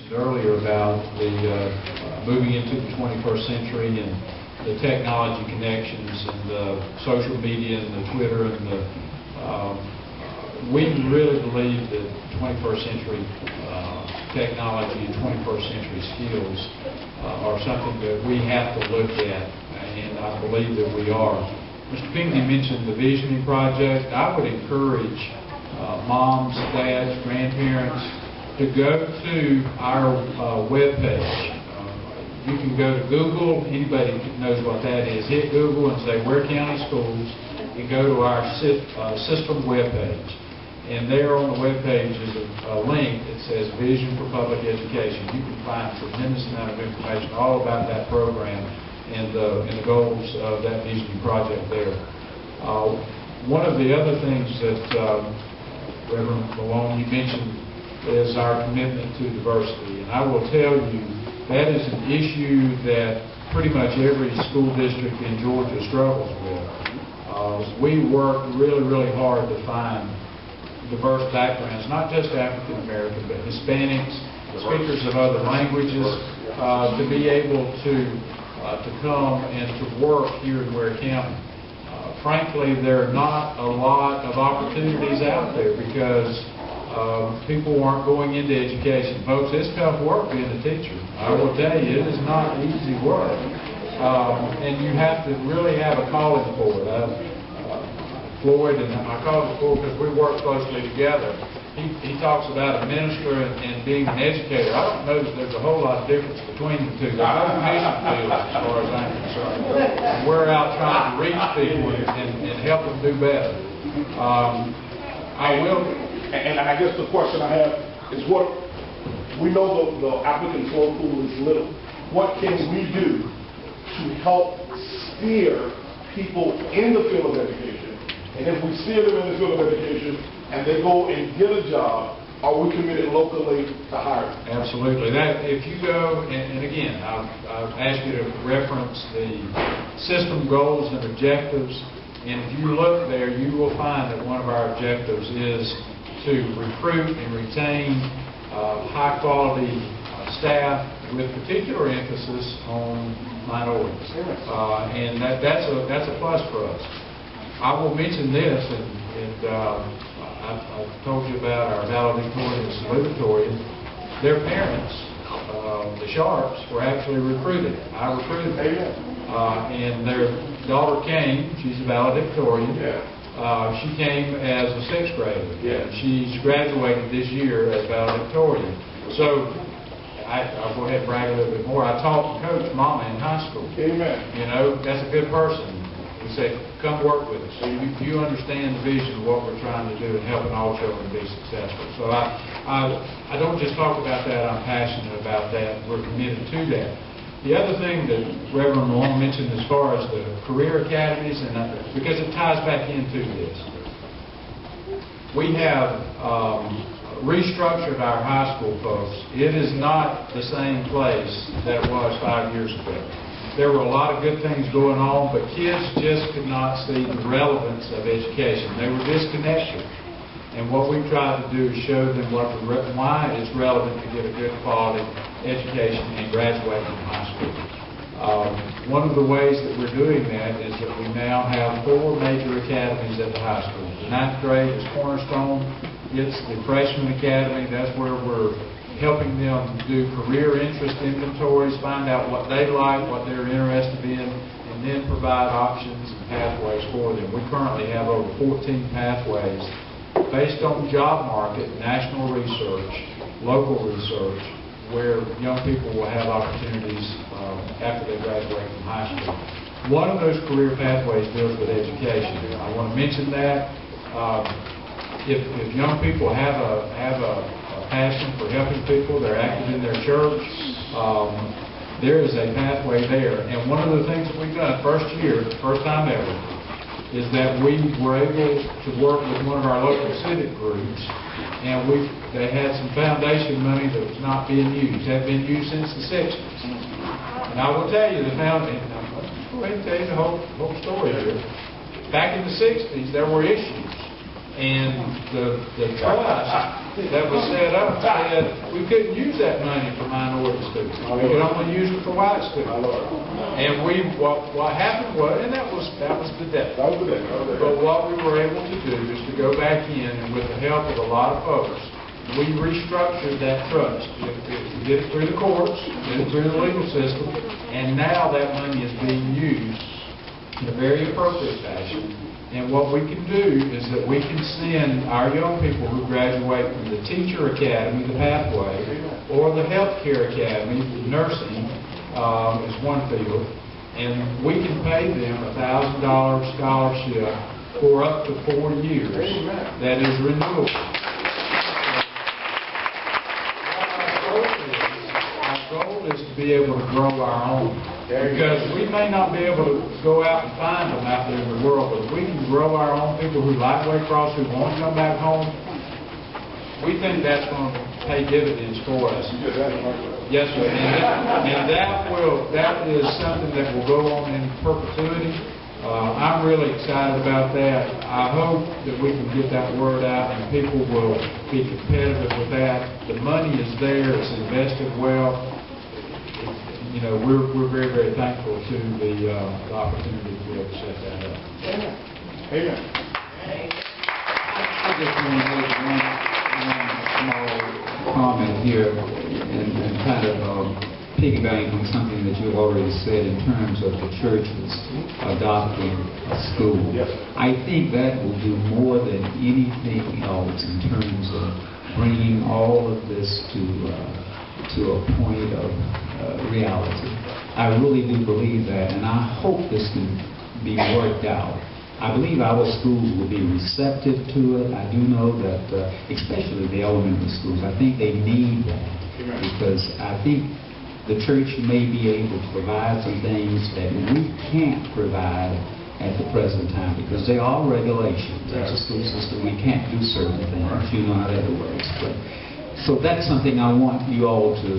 mentioned earlier about the moving into the 21st century and the technology connections and the social media and the Twitter and the we really believe that 21st century technology and 21st century skills are something that we have to look at, and I believe that we are. Mr. Pinckney mentioned the Visioning Project. I would encourage moms, dads, grandparents to go to our webpage. You can go to Google. Anybody knows what that is. Hit Google and say Ware County Schools and go to our system webpage. And there on the webpage is a link that says Vision for Public Education. You can find a tremendous amount of information all about that program and the goals of that Visioning Project there. One of the other things that Reverend Malone, you mentioned is our commitment to diversity. And I will tell you, that is an issue that pretty much every school district in Georgia struggles with. We work really, really hard to find diverse backgrounds, not just African American, but Hispanics, speakers of other languages, to be able to come and to work here in Ware County. Frankly, there are not a lot of opportunities out there because people aren't going into education. Folks, it's tough work being a teacher. I will tell you, it is not easy work. And you have to really have a calling for it. Floyd and I call it Floyd because we work closely together. He talks about a minister and being an educator. I don't know that there's a whole lot of difference between the two. They're both mission fields as far as I'm concerned. We're out trying to reach people and help them do better. And I guess the question I have is what, we know the applicant flow pool is little. What can we do to help steer people in the field of education? And if we steer them in the field of education and they go and get a job, are we committed locally to hiring? Absolutely. If you go, and again, I've asked you to reference the system goals and objectives, and if you look there, you will find that one of our objectives is to recruit and retain high-quality staff with particular emphasis on minorities, and that's a plus for us. I will mention this, and I've told you about our valedictorian and salutatorian. Their parents, the Sharps, were actually recruited. I recruited them, and their daughter came. She's a valedictorian. She came as a 6th grader. She's graduated this year as valedictorian. So I'll go ahead and brag a little bit more. I taught and coached Mama in high school. Amen. You know, that's a good person. We say, come work with us. So you understand the vision of what we're trying to do and helping all children be successful. So I don't just talk about that. I'm passionate about that. We're committed to that. The other thing that Reverend Malone mentioned as far as the career academies, and because it ties back into this, we have restructured our high school, folks. It is not the same place that it was 5 years ago. There were a lot of good things going on, but kids just could not see the relevance of education. They were disconnected. And what we tried to do is show them why it's relevant to get a good quality education and graduate from high school. One of the ways that we're doing that is that we now have 4 major academies at the high school. The 9th grade is Cornerstone. It's the Freshman Academy. That's where we're helping them do career interest inventories, find out what they like, what they're interested in, and then provide options and pathways for them. We currently have over 14 pathways based on job market, national research, local research, where young people will have opportunities after they graduate from high school. One of those career pathways deals with education. I want to mention that. If young people have a passion for helping people, they're active in their church, there is a pathway there. And one of the things that we've done first time ever, is that we were able to work with one of our local civic groups, and they had some foundation money that was not being used. It had been used since the 60s. And I will tell you, I'll go ahead and tell you the whole story here. Back in the 60s, there were issues. And the trust that was set up said we couldn't use that money for minority students. We could only use it for white students. And what happened was, and that was the debt. But what we were able to do is to go back in, and with the help of a lot of folks, we restructured that trust. We did it through the courts, did it through the legal system, and now that money is being used in a very appropriate fashion. And what we can do is that we can send our young people who graduate from the Teacher Academy, the Pathway, or the Healthcare Academy, nursing is one field, and we can pay them a $1,000 scholarship for up to 4 years. That is renewable. Our goal is to be able to grow our own. Because we may not be able to go out and find them out there in the world, but if we can grow our own people who like Waycross, who want to come back home, we think that's going to pay dividends for us. Yes, sir. And that is something that will go on in perpetuity. I'm really excited about that. I hope that we can get that word out and people will be competitive with that. The money is there. It's invested well. You know, we're very, very thankful to the opportunity to be able to set that up. Amen. Amen. I just want to make one small comment here and kind of piggybacking on something that you've already said in terms of the churches adopting a school. Yes. I think that will do more than anything else in terms of bringing all of this to a point of reality. I really do believe that, and I hope this can be worked out. I believe our schools will be receptive to it. I do know that, especially the elementary schools, I think they need that. Because I think the church may be able to provide some things that we can't provide at the present time, because there are regulations. As a school system, we can't do certain things. You know how that works. So that's something I want you all to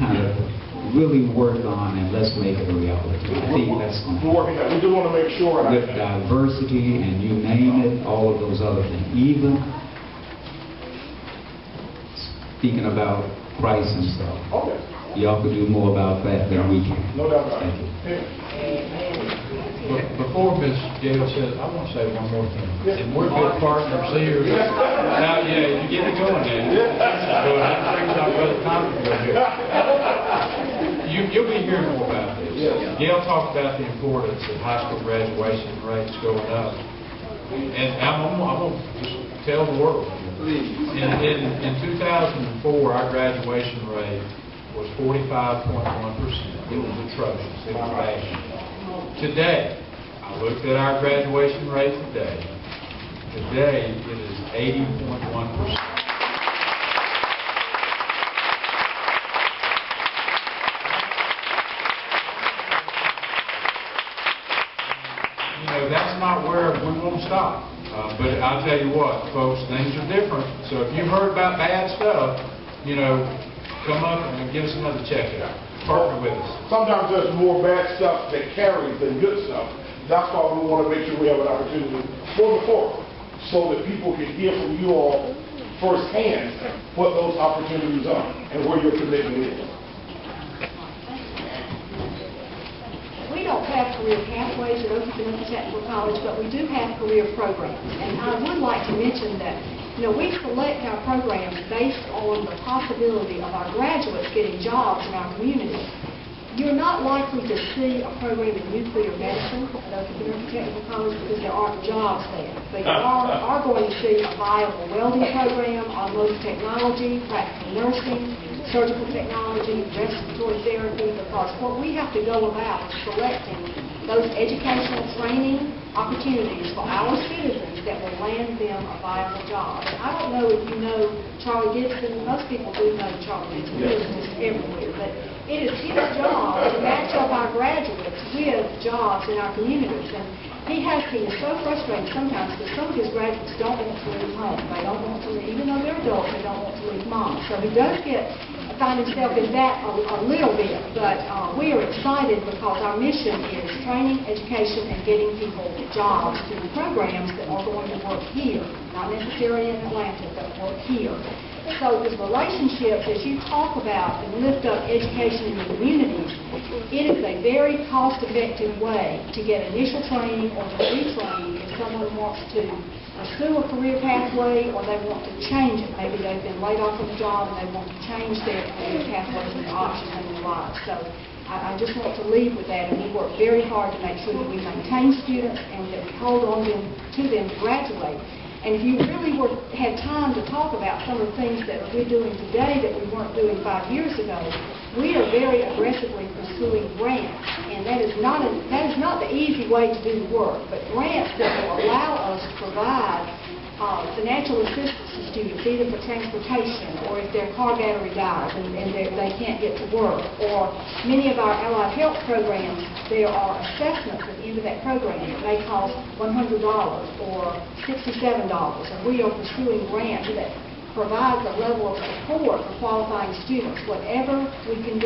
kind of really work on, and let's make it a reality. I think that's going to happen. We just want to make sure. With diversity and you name it, all of those other things. Even speaking about price and stuff. Okay. Y'all could do more about that than we can. No doubt about it. Thank you. Before Ms. Gail says, I want to say one more thing. And we're good partners here. Now, yeah, you get it going there. So that brings our brother Tommy here. You'll be hearing more about this. Gail talked about the importance of high school graduation rates going up. And I'm going to just tell the world. In 2004, our graduation rate was 45.1%. It was atrocious. It was bad. Today, I looked at our graduation rate today. Today, it is 80.1%. That's not where we want to stop. But I'll tell you what, folks, things are different. So if you've heard about bad stuff, come up and give us another check out. Partner with us. Sometimes there's more bad stuff that carries than good stuff. That's why we want to make sure we have an opportunity for the forum, so that people can hear from you all firsthand what those opportunities are and where your commitment is. We don't have career pathways at Oklahoma Technical College, but we do have career programs. And I would like to mention that we select our programs based on the possibility of our graduates getting jobs in our community. You're not likely to see a program in nuclear medicine at Oklahoma Technical College because there aren't jobs there. But you are going to see a viable welding program, automotive technology, practical nursing, surgical technology, respiratory therapy, because what we have to go about is selecting those educational training opportunities for our citizens that will land them a viable job. And I don't know if you know Charlie Gibson. Most people do know Charlie Gibson. He is just everywhere. But it is his job to match up our graduates with jobs in our communities. And he is so frustrated sometimes because some of his graduates don't want to leave home. They don't want to leave, even though they're adults, they don't want to leave mom. So he does find himself in that a little bit. But we are excited because our mission is training, education, and getting people jobs through programs that are going to work here, not necessarily in Atlanta, but work here. So the relationships, as you talk about and lift up education in the communities, it is a very cost-effective way to get initial training or to retrain if someone wants to pursue a career pathway or they want to change it. Maybe they've been laid off from a job and they want to change their career pathways and options in their lives. So I just want to leave with that, and we work very hard to make sure that we maintain students and that we hold on to them to graduate. And if you really had time to talk about some of the things that we're doing today that we weren't doing 5 years ago, we are very aggressively pursuing grants. And that is not the easy way to do the work, but grants that will allow us to provide financial assistance to students, either for transportation or if their car battery dies and they can't get to work. Or many of our allied health programs, there are assessments at the end of that program that may cost $100 or $67, and we are pursuing grants that provides a level of support for qualifying students. Whatever we can do